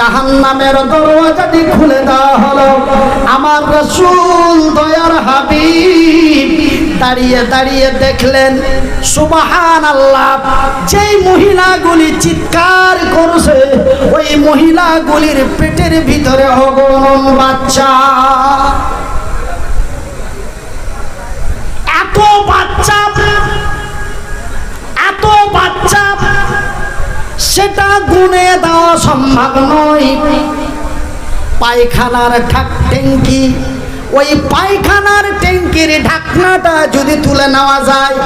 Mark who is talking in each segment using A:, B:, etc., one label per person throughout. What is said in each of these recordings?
A: জাহান্নামের দরওয়াজাটি খুলে দেওয়া হলো। আমার রাসূল দয়ার হাবিব দাঁড়িয়ে দাঁড়িয়ে দেখলেন সুবহানাল্লাহ, যেই মহিলাগুলি চিৎকার করছে ওই মহিলাগুলির পেটের ভিতরে অগণন বাচ্চা। এত বাচ্চা, এত বাচ্চা, সেটা গুনে দেওয়া সম্ভব নয়। পায়খানার ট্যাঙ্কি, ওই পায়খানার ট্যাঙ্কির ঢাকনাটা যদি তুলে নেওয়া যায়,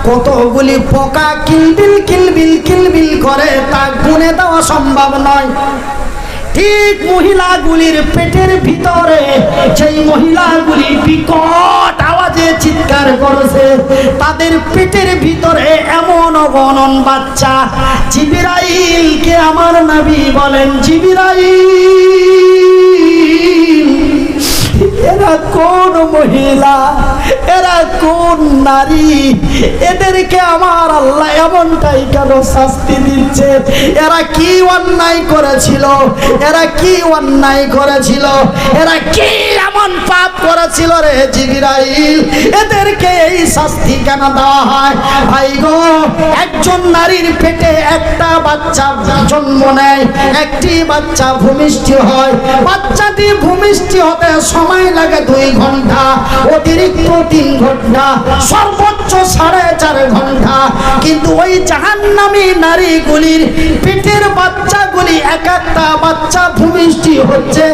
A: কতগুলি পোকা কিলবিল কিলবিল কিলবিল করে তা গুনে দেওয়া সম্ভব নয়। ঠিক মহিলাগুলির পেটের ভিতরে সেই মহিলাগুলি বিকট আওয়াজে চিৎকার করেছে, তাদের পেটের ভিতরে এমন অগণন বাচ্চা। জিবরাইলকে আমার নবী বলেন, জিবরাইল, এরা কোন মহিলা, এরা কোন নারী, এদেরকে আমার আল্লাহ এমনটাই কেন শাস্তি দিচ্ছে? এরা কি অন্যায় করেছিল? এরা কি অন্যায় করেছিল? এরা কি এমন পাপ করেছিল রে জিবরাইল, এদেরকে এই শাস্তি কেন দেওয়া হয়? ভাই গো, একজন নারীর পেটে একটা বাচ্চা জন্ম নেয়, একটি বাচ্চা ভূমিষ্ঠ হয়। বাচ্চাটি ভূমিষ্ঠ হতে সময় লাগে 2 ঘন্টা, অতিরিক্ত 3 ঘন্টা, সর্বোচ্চ 4.5 ঘন্টা। কিন্তু ওই জাহান্নামী নারীগুলির পেটের বাচ্চাগুলি এক একটা বাচ্চা ভূমিষ্ঠ হচ্ছে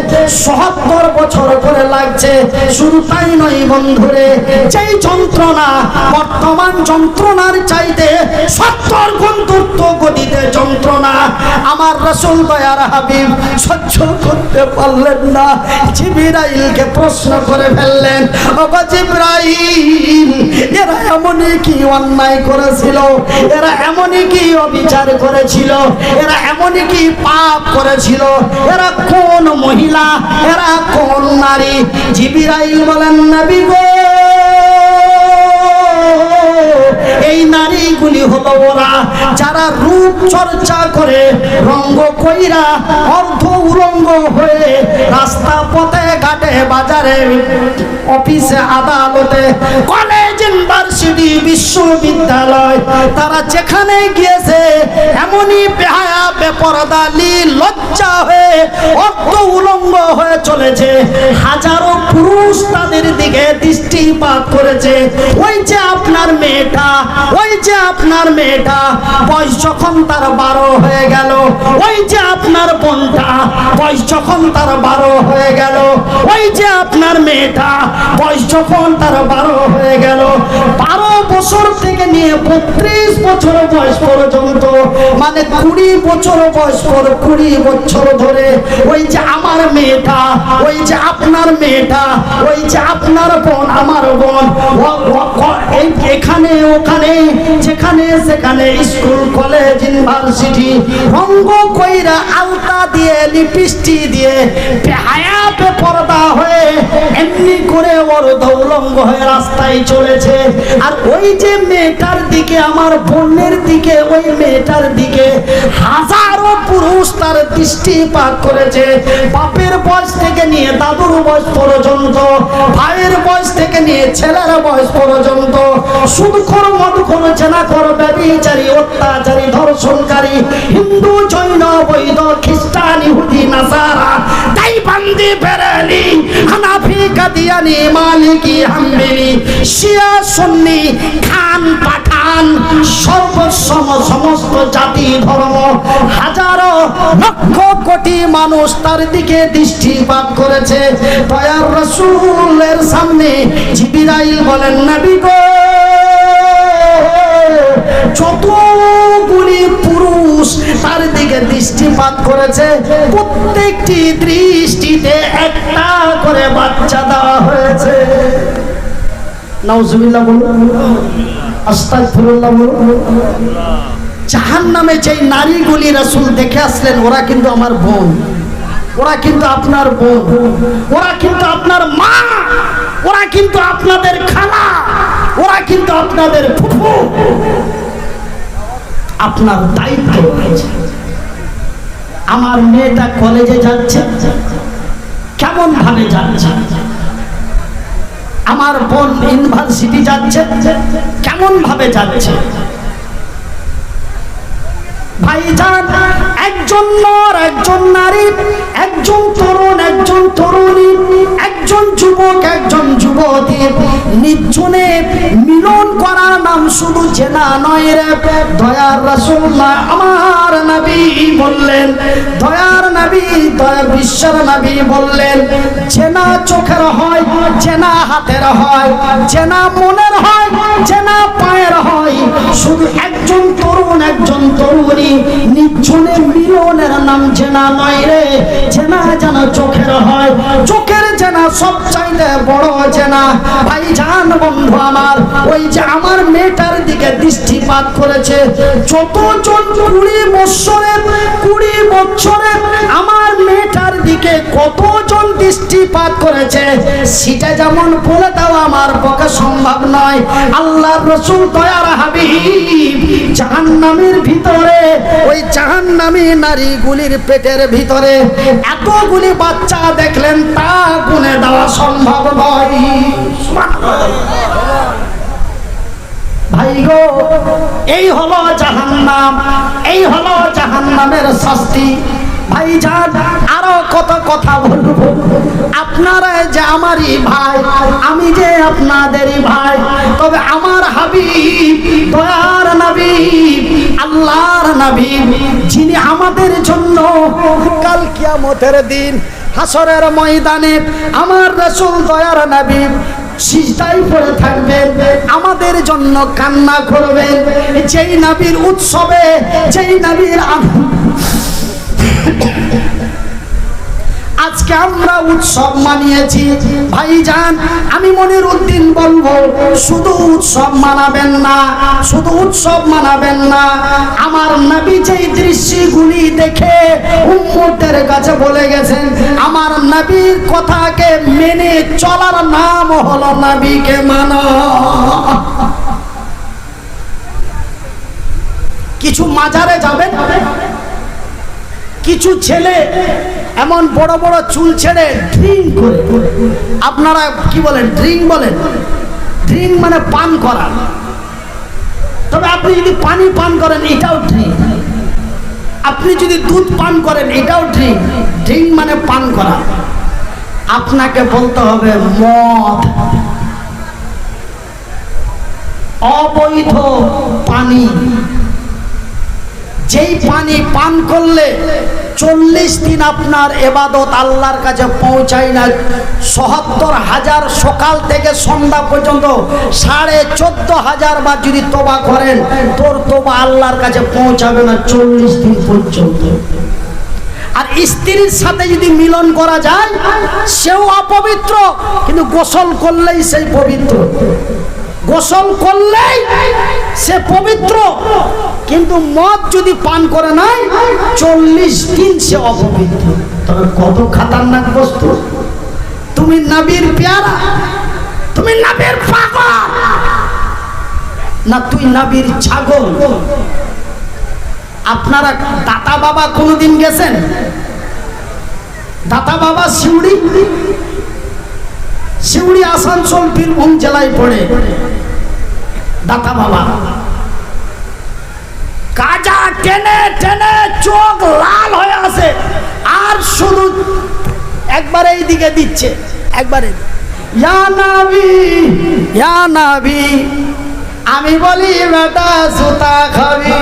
A: ৭০ বছর করে লাগছে। শুধু তাই নয় বন্ধুরে, যেই যন্ত্রণা বর্তমান যন্ত্রণার চাইতে ৭০ গুণ দ্রুত গতিতে যন্ত্রণা আমার রাসূল দয়ার হাবিব সহ্য করতে পারলেন না। জিবরাইলকে প্রশ্ন করে ফেললেন, বাবা জিবরাইল, এরা এমনই কি অন্যায় করেছিল? এরা এমনই কি অবিচার করেছিল? এরা এমনই কি পাপ করেছিল? এরা কোন মহিলা, এরা কোন নারী? জিবরাইল বলেন, নবী গো, এই নারীগুলি হলো ওরা যারা রূপ চর্চা করে, রঙ্গ কইরা অর্ধ উলঙ্গ হয়ে রাস্তা পথে ঘাটে বাজারে অফিসে আদালতে কলেজ ইউনিভার্সিটি বিশ্ববিদ্যালয় তারা যেখানে গিয়েছে এমনই বেহায়া বেপরদা লজ্জা হয়ে অর্ধ উলঙ্গ হয়ে চলেছে। হাজারো পুরুষ তাদের দিকে দৃষ্টিপাত করেছে। ওই যে আপনার মেয়েটা, ওই যে আপনার মেয়েটা বয়স যখন তার 12 হয়ে গেল, ওই যে আপনার বোনটা বয়স যখন তার 12 হয়ে গেল, ওই যে আপনার মেয়েটা বয়স যখন তার 12 হয়ে গেল, 12 বছর থেকে নিয়ে 32 বছর বয়স পর্যন্ত, মানে 20 বছর বয়স পর 20 বছর ধরে ওই যে আমার মেয়েটা, ওই যে আপনার মেয়েটা, ওই যে আপনার বোন, আমার বোন, এখানে ওখানে যেখানে সেখানে স্কুল কলেজ ইউনিভার্সিটি রঙ্গ কইরা আলতা দিয়ে লিপস্টিক দিয়ে বেহায়া বেপরদা হয়ে এমনি করে ওর দৌলঙ্গ হয়ে রাস্তায় চলেছে। আর ওই যে মেয়েটার দিকে, আমার বোনের দিকে, ওই মেয়েটার দিকে হাজারো পুরুষ তার দৃষ্টিপাত করেছে। বাপের বয়স থেকে নিয়ে দাদুর বয়স পর্যন্ত, ভাইয়ের বয়স থেকে নিয়ে ছেলের বয়স পর্যন্ত, সুদখোর মদখোর জেনাখোর ব্যভিচারী অত্যাচারী ধর্ষণকারী হিন্দু জৈন বৈদ্য খ্রিস্টান ইহুদি নাসারা দাইবান্দি বেরেলি হানাফি কাদিয়ানি মালিকি হাম্বলি শিয়া সুন্নি খান পাঠান সমস্ত জাতি ধর্ম হাজারো লক্ষ কোটি মানুষ তার দিকে দৃষ্টিপাত করেছে। দয়ার রাসূলের সামনে জিবরাইল বলেন, নবী গো, যতগুলি পুরুষ তার দিকে দৃষ্টিপাত করেছে প্রত্যেকটি দৃষ্টিতে একটা করে বাচ্চা দেওয়া হয়েছে। নাউজুবিল্লাহ বলুন, আস্তাগফিরুল্লাহ বলুন। জাহান্নামে যেই নারীগুলি রাসূল দেখে আসলেন ওরা কিন্তু আমার বোন, ওরা কিন্তু আপনার বোন, ওরা কিন্তু আপনার মা, ওরা কিন্তু আপনাদের খালা, ওরা কিন্তু আপনাদের ফুফু। আপনার দায়িত্ব রয়েছে, আমার মেয়েটা কলেজে যাচ্ছে, কেমন ভাবে যাচ্ছে? আমার বোন ইউনিভার্সিটি যাচ্ছে, কেমন ভাবে যাচ্ছে? ভাইজান, একজন নর, একজন নারী, একজন তরুণ, একজন তরুণী, একজন যুবক, একজন যুবতী নির্জনে মিলন করার নাম শুধু জেনা নয় রে। দয়ার রাসূলুল্লাহ আমার নবী বললেন, দয়ার নবী, দয়ার বিশ্বের নবী বললেন, জেনা চোখের হয়, জেনা হাতের হয়, জেনা মনের হয়, জেনা পায়ের হয়। শুধু একজন তরুণ, একজন তরুণী নির্জনে মিলনের নাম জেনা নয় রে। জেনা যেন চোখের হয়, চোখের জেনা সবচাইতে বড় জেনা। ভাইজান, বন্ধু আমার, ওই যে আমার মেয়েটার দিকে দৃষ্টিপাত করেছে, যতজন 20 বছরে আমার মেয়েটার দিকে কতজন দৃষ্টিপাত করেছে, সেটা যেমন বলে দাও আমার পক্ষে সম্ভব নয়। আল্লাহর রাসূল দয়ার হাবিব জাহান্নামের ভিতরে, ওই জাহান্নামী নারীগুলির পেটের ভিতরে এতগুলি বাচ্চা দেখলেন, তা গুণে দেওয়া সম্ভব নয়। ভাই গো, এই হলো জাহান্নাম, এই হলো জাহান্নামের শাস্তি। ভাইজান, আরো কত কথা বলবো। আপনারা যে আমারই ভাই, আমি যে আপনাদেরই ভাই, তবে আমার হাবিব, দয়ার নবী, আল্লাহর নবী, যিনি আমাদের জন্য কাল কিয়ামতের দিন হাসরের ময়দানে আমার রাসূল দয়ার নবী সিজদায় পড়ে থাকবেন, আমাদের জন্য কান্না করবেন। যেই নবীর উৎসবে, যেই নবীর আজকে আমরা উৎসব মানিয়েছি, ভাইজান আমি মনিরউদ্দিন বলবো, শুধু উৎসব মানাবেন না, শুধু উৎসব মানাবেন না। আমার নবী যেই দৃশ্যগুলি দেখে উম্মতের কাছে বলে গেছেন, আমার নবীর কথাকে মেনে চলার নাম হলো নবীকে মানা। কিছু মাজারে যাবেন, কিছু ছেলে এমন বড় বড় চুল ছেড়ে ড্রিঙ্ক করে, আপনারা কি বলেন? ড্রিঙ্ক বলেন? ড্রিঙ্ক মানে পান করা। তবে আপনি যদি পানি পান করেন এটাও ড্রিঙ্ক, আপনি যদি দুধ পান করেন এটাও ড্রিঙ্ক। ড্রিঙ্ক মানে পান করা। আপনাকে বলতে হবে মদ, অবৈধ পানি, যেই পানি পান করলে 40 দিন আপনার ইবাদত আল্লাহর কাছে পৌঁছায় না। ৭৪,০০০ সকাল থেকে সন্ধ্যা পর্যন্ত ১৪,৫০০ বার যদি তওবা করেন, তোর তওবা আল্লাহর কাছে পৌঁছাবে না 40 দিন পর্যন্ত। আর স্ত্রীর সাথে যদি মিলন করা যায়, সেও অপবিত্র, কিন্তু গোসল করলেই সেই পবিত্র। গোসল করলেই সে পবিত্র, কিন্তু মদ যদি পান করে নাই 40 দিন সে অপবিত্র। তবে কত খাতারনাক বস্তু! তুমি নবীর পেয়ারা, তুমি নবীর পাগল না তুই নবীর ছাগল? আপনারা দাতা বাবা কোনদিন গেছেন? দাতা বাবা শিউড়ি, শিউড়ি আসানসোল বীরভূম জেলায় পড়ে দাতা বাবা। কাজা টেনে টেনে চোখ লাল হয়ে আসে, আর শুধু একবার এই দিকে দিচ্ছে, একবারে ইয়া নবী, ইয়া নবী। আমি বলি বেটা সুতা খাবি।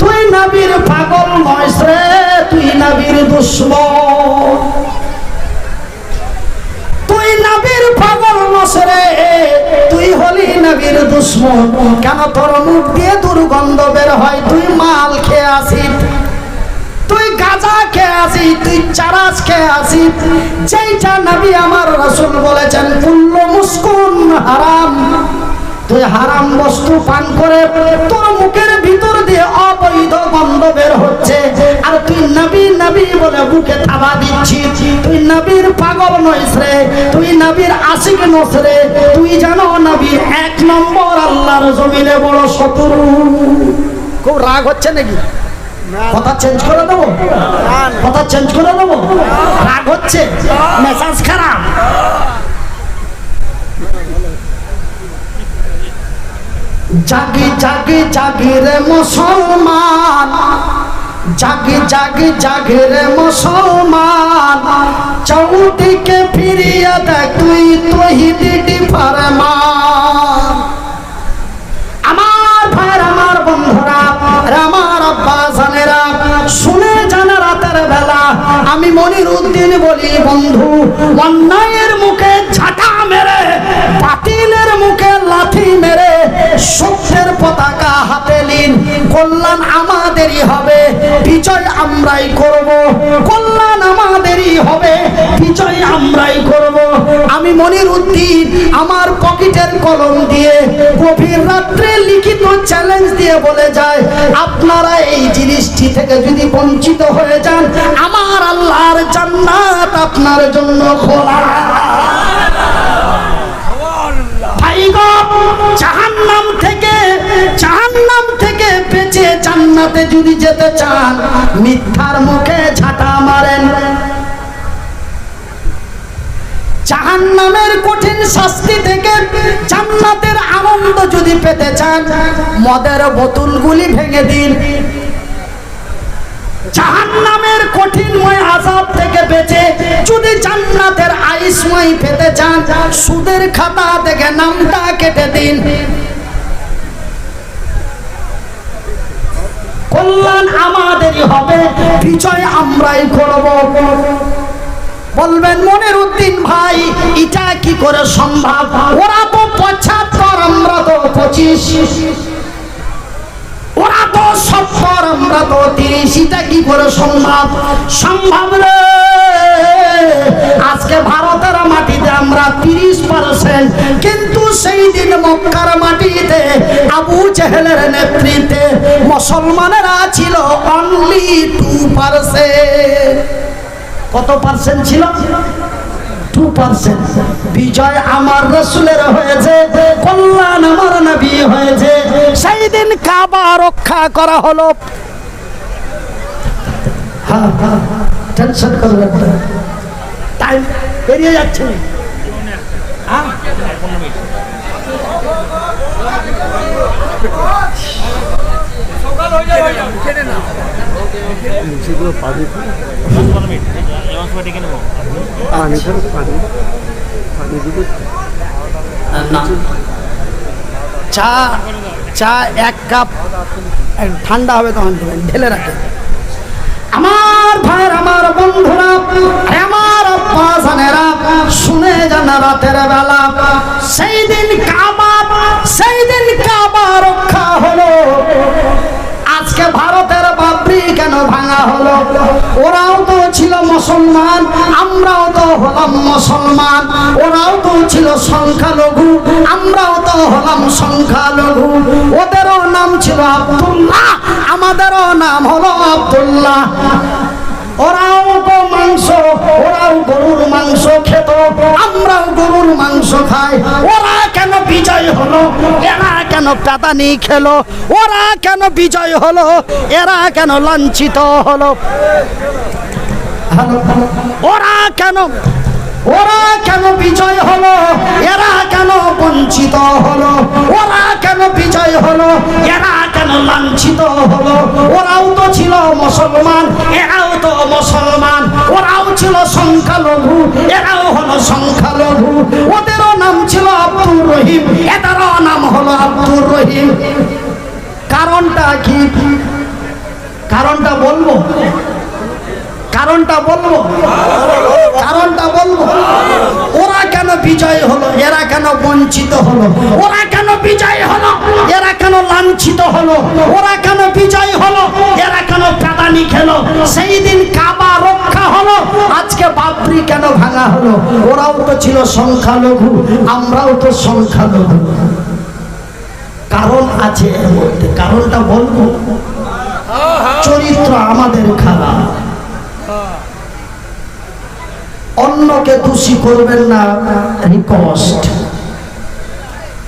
A: তুই নবীর পাগল নয়স রে, তুই নবীর দুশ্মন। তুই নবীর পাগল নস রে, তুই হলি নবীর দুশ্মন। কেন তোর মুখ দিয়ে দুর্গন্ধ বের হয়? তুই মাল খেয়ে আসি, তুই গাঁজা খেয়ে আসি, তুই চারাস খেয়ে আসি। যেইটা নবী আমার রাসূল বলেছেন কুল্লু মুসকুন হারাম, তুই হারাম বস্তু পান করে তোর মুখের ভিতর দিয়ে অবৈধ গন্ধ বের হচ্ছে, আর তুই নবী নবী বলে বুকে থাবা দিচ্ছিস। তুই নবীর পাগল নইস রে, তুই নবীর আশিক নস রে। তুই জানো নবী 1 নম্বর আল্লাহর জমিনে বড় শত্রু। খুব রাগ হচ্ছে নাকি? কথা চেঞ্জ করে দেবো, কথা চেঞ্জ করে দেবো। রাগ হচ্ছে, মেজাজ খারাপ। জাগি জাগি জাগি রে মুসলমান, জাগি জাগি জাগি রে মুসলমান, চৌদিকে ফিরিয়ে দেখ তুই তৌহিদি ফরমান। আমার ভাইয়ের, আমার বন্ধুরা, আমার আব্বা জানেরা, শুনে জানা রাতের বেলা আমি মনিরউদ্দিন বলি, বন্ধু অন্যায়ের মুখে ঝাঁটা মেরে, বাতিলের মুখে লাথি মেরে সত্যের পতাকা হাতে নিন। কল্যাণ আমাদেরই হবে, বিজয় আমরাই করব। কল্যাণ আমাদেরই হবে, বিজয় আমরাই করব। আমি মনিরউদ্দিন আমার পকেটের কলম দিয়ে গভীর রাত্রে লিখিত চ্যালেঞ্জ দিয়ে বলে যায়, আপনারা এই জিনিসটি থেকে যদি বঞ্চিত হয়ে যান, আমার আল্লাহর জান্নাত আপনার জন্য খোলা। জাহান্নাম থেকে বেঁচে জান্নাতে যদি যেতে চান, মিথ্যার মুখে ঝাঁটা মারেন। জাহান্নামের কঠিন শাস্তি থেকে জান্নাতের আনন্দ যদি পেতে চান, মদের বোতলগুলি ভেঙে দিন। জাহান্নামের কঠিনময় আযাব থেকে বেঁচে যদি জান্নাতের আইসময় পেতে চান, সুদের খাতা থেকে নামটা কেটে দিন। কল্যাণ আমাদেরই হবে, বিজয় আমরাই করব। বলবেন মনিরউদ্দিন ভাই এটা কি করে সম্ভব? ওরা তো 75, আমরা তো 25, ওরা তো 70, আমরা তো 30, এটা কি করে সম্ভব? সম্ভব রে। আজকে ভারতের মাটিতে আমরা 30%, কিন্তু সেই দিন মক্কার মাটিতে আবু জেহেলের নেতৃত্বে মুসলমানেরা ছিল অনলি 2%। কত পার্সেন্ট ছিল? 2%। বিজয় আমার রাসূলের হয়েছে, কল্যাণ আমার নবী হয়েছে। সেই দিন কাবা রক্ষা করা হলো। টেনশন করবেন না, টাইম পেরিয়ে যাচ্ছে। চা চা 1 কাপ ঠান্ডা হবে তখন ঢেলে রাখে। আমার ভাইয়ের, আমার বন্ধুরা, আমার আব্বা জানেরা, শুনে যান রাতের বেলা সেই দিন কাবা রক্ষা হলো। আজকে ভারতের বাবরি কেন ভাঙা হলো? ওরাও তো ছিল মুসলমান, আমরাও তো হলাম মুসলমান। ওরাও তো ছিল সংখ্যালঘু, আমরাও তো হলাম সংখ্যালঘু। ওদেরও নাম ছিল আব্দুল্লাহ, আমাদেরও নাম হলো আব্দুল্লাহ। ওরাও তো মাংস, ওরাও গরুর মাংস খেত, আমরাও গরুর মাংস খাই। ওরা কেন বিজয় হলো? এরা কেন প্রাদানি খেলো? ওরা কেন বিজয় হলো? এরা কেন লাঞ্ছিত হলো? ওরা কেন বিজয় হলো? এরা কেন বঞ্চিত হলো? ওরা কেন বিজয় হলো? এরা কেন লাঞ্ছিত হলো? ওরাও তো ছিল মুসলমান, এরাও তো মুসলমান। ওরাও ছিল সংখ্যালঘু, এরাও হলো সংখ্যালঘু। ওদেরও নাম ছিল আব্দুর রহিম, এদেরও নাম হলো আব্দুর রহিম। কারণটা কি? কারণটা বলবো? কারণটা বলবো? কারণটা বলবো? ওরা কেন বিজয় হলো? এরা কেন বঞ্চিত হলো? ওরা কেন বিজয় হলো? এরা কেন লাঞ্ছিত হলো? ওরা কেন বিজয় হলো? এরা কেন প্রাদানি খেলো? সেই দিন কাবা রক্ষা হলো। আজকে বাবরি কেন ভাঙা হলো? ওরাও তো ছিল সংখ্যালঘু, আমরাও তো সংখ্যালঘু। কারণ আছে এর মধ্যে। কারণটা বলবো? চরিত্র আমাদের খারাপ। অন্যকে দোষী করবেন না, রিকোয়েস্ট।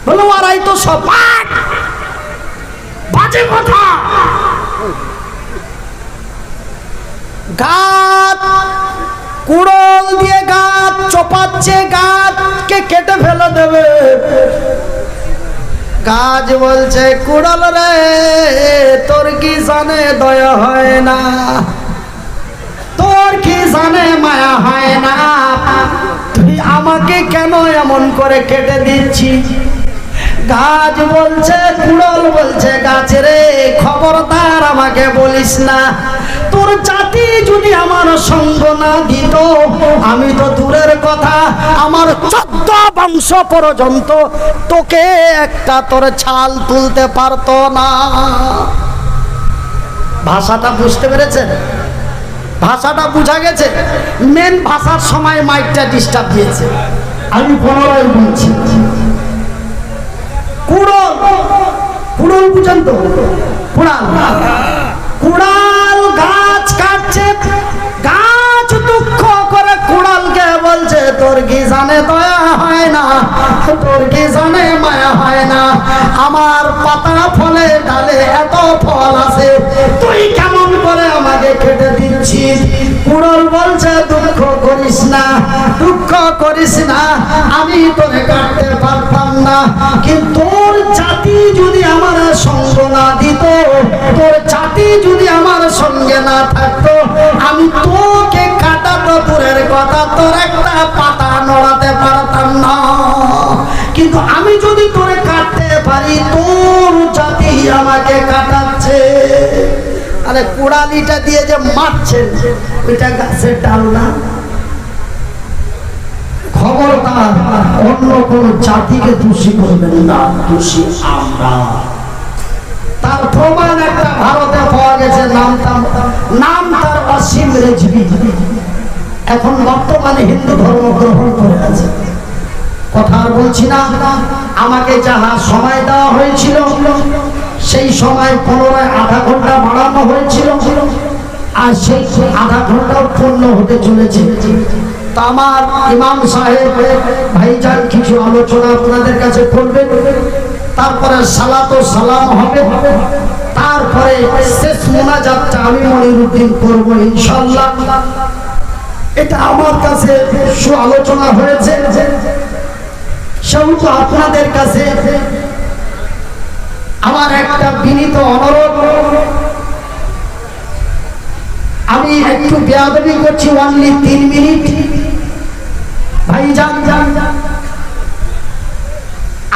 A: বলো আরাই তো সব বাজে কথা। গাছ কুড়োল দিয়ে গাছ চপাচ্ছে, গাছকে কেটে ফেলে দেবে। গাছ বলছে কুড়াল রে তোর কি জানে দয়া হয় না, তোর কি জানে মায়া হয় না, তুই আমাকে কেন এমন করে কেটে দিচ্ছিস। গাছ বলছে কুড়াল বলছে গাছ রে খবরদার আমাকে বলিস না, তোর জাতি যদি আমার সঙ্গ না দিত আমি তো দূরের কথা আমার 14 বংশ পর্যন্ত তোকে একটা তোর ছাল তুলতে পারতো না। ভাষাটা বুঝতে পেরেছেন? ভাষাটা বুঝা গেছে? মেন ভাষার সময় মাইকটা ডিস্টার্ব দিয়েছে। আমি পুনরায় বলছি, কুড়াল কুড়াল বুঝেন তো? কুড়াল কুড়াল গাছ কাটছে, গাছ দুঃখ করে কুড়ালকে বলছে তোর কি জানে দয়া হয় না, তোর কি জানে মায়া হয় না, আমার পাতা ফলে ডালে এত ফল আছে, তুই কেমন করে আমাকে কেটে দিচ্ছিস। কুড়াল বলছে দুঃখ করিস না, দুঃখ করিস না, আমি তোরে কাটতে পারতাম না, কিন্তু তোর জাতি যদি আমার সঙ্গ না দিত, তোর জাতি যদি আমার সঙ্গে না থাকতো, আমি তোকে কাটাতো দূরের কথা তোর একটা পাতা নড়াতে পারতাম না, কিন্তু আমি যদি তোরে কাটতে পারি তোর জাতি আমাকে কাটাচ্ছে। আরে কুড়ালিটা দিয়ে যে মারছেন ওইটা গাছের ডাল না। খবরদার অন্য কোন জাতিকে দোষী করবেন না, দোষী আমরা। তার প্রমাণ একটা ভারতে পাওয়া গেছে, নাম তার অসীম রেজভি, এখন বর্তমানে হিন্দু ধর্ম গ্রহণ করে আছে। কথা আর বলছি না, আমাকে যাহা সময় দেওয়া হয়েছিল সেই সময় পুনরায় আধা ঘন্টা বাড়ানো হয়েছিল, আর সেই আধা ঘন্টাও পূর্ণ হতে চলেছে। তা আমার ইমাম সাহেব ভাইজান কিছু আলোচনা আপনাদের কাছে করবেন, তারপরে সালাত ও সালাম হবে, তারপরে শেষ মোনাজাতটা আমি মনিরুদ্দিন করবো ইনশাআল্লাহ। এটা আমার কাছে আলোচনা হয়েছে, সেহেতু আপনাদের কাছে আমার একটা বিনীত অনুরোধ, আমি একটু বেয়াদবি করছি, অনলি 3 মিনিট। ভাইজান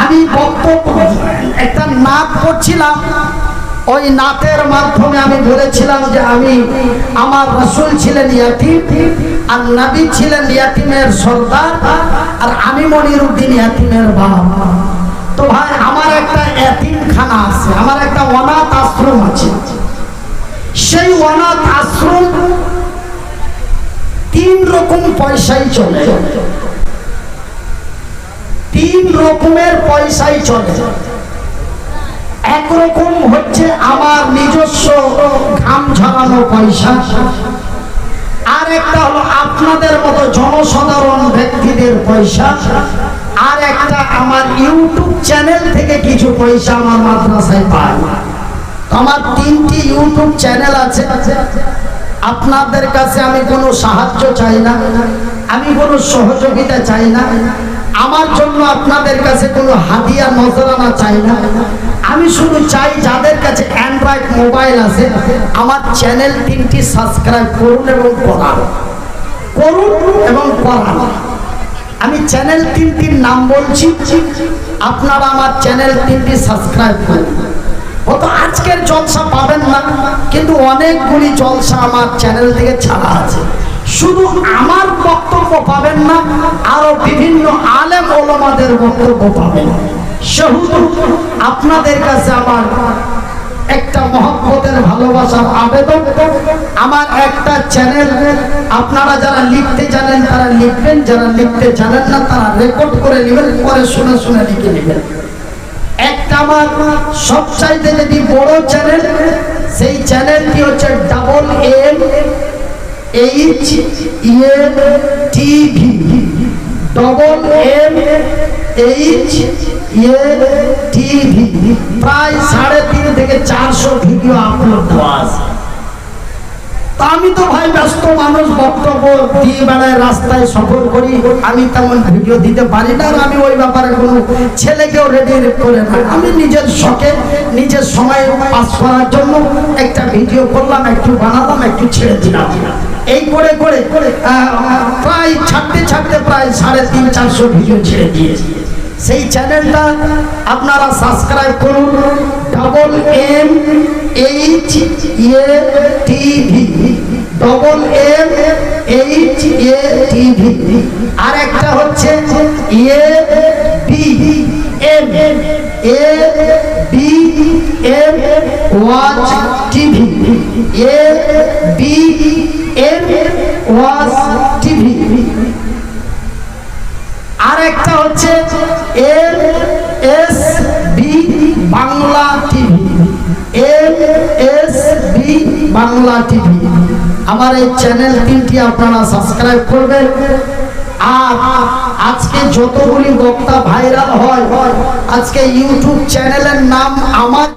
A: আমি বক্তব্য একটা নাত করছিলাম, ওই নাতের মাধ্যমে আমি বলেছিলাম যে আমি আমার রাসূল ছিলেন ইয়াতীম আর নবী ছিলেন ইয়াতীমের সর্দার, আর আমি মনিরুদ্দিন ইয়াতীমের বাবা। তো ভাই আমার একটা ইয়াতীমখানা আছে, আমার একটা অনাথ আশ্রম আছে, সেই অনাথ আশ্রম 3 রকম পয়সাই চলে, 3 রকমের পয়সাই চলে। একরকম হচ্ছে আমার নিজস্ব ঘাম ঝরানো পয়সা, আর একটা হলো আপনাদের মতো জনসাধারণ ব্যক্তিদের পয়সা, আর একটা আমার ইউটিউব চ্যানেল থেকে কিছু পয়সা আমার মাদ্রাসায় পাই। আমার 3টি ইউটিউব চ্যানেল আছে। আপনাদের কাছে আমি কোনো সাহায্য চাই না, আমি কোনো সহযোগিতা চাই না, আমার জন্য আপনাদের কাছে কোনো হাদিয়া নজরানা চাই না। আমি শুধু চাই যাদের কাছে অ্যান্ড্রয়েড মোবাইল আছে আমার চ্যানেল 3টি সাবস্ক্রাইব করুন এবং করান। আমি চ্যানেল 3টির নাম বলছি, আপনারা আমার চ্যানেল 3টি সাবস্ক্রাইব করুন। কত আজকের জলসা পাবেন না, কিন্তু অনেকগুলি জলসা আমার চ্যানেল থেকে ছাড়া আছে। শুধু আমার বক্তব্য পাবেন না, আরো বিভিন্ন আলেম ওলামাদের বক্তব্য পাবেন। সেহেতু আপনাদের কাছে আমার একটা মহব্বতের ভালোবাসার আবেদন, আমার একটা চ্যানেল আপনারা যারা লিখতে জানেন তারা লিখবেন, যারা লিখতে জানেন না তারা রেকর্ড করে নেবেন, পরে শুনে শুনে লিখে নেবেন। একটা আমার সবচাইতে যদি বড় চ্যানেল, সেই চ্যানেলটি হচ্ছে MMHEM TV, MMHATV প্রায় 350 থেকে 400 ভিডিও আপলোড দেওয়া আছে। তা আমি তো ভাই ব্যস্ত মানুষ, বক্তব্য দিয়ে বেড়ায়, রাস্তায় সফর করি, আমি তেমন ভিডিও দিতে পারি না। আর আমি ওই ব্যাপারে কোনো ছেলেকেও রেডি করে না, আমি নিজের শখে নিজের সময় পাস করার জন্য একটা ভিডিও করলাম, একটু বানালাম, একটু ছেড়ে দিলাম। এই করে করে প্রায় ছাড়তে প্রায় 350-400 ভিডিও ছেড়ে দিয়েছি। সেই চ্যানেলটা আপনারা সাবস্ক্রাইব করুন, MMHATV। আর একটা হচ্ছে ABM watch TV, ABM watch TV. আর একটা হচ্ছে MSB Bangla TV, MSB Bangla TV. আমার এই চ্যানেল 3টি আপনারা সাবস্ক্রাইব করবেন। আর আজকে যতগুলি বক্তা ভাইরাল হয়, আজকে ইউটিউব চ্যানেলের নাম আমার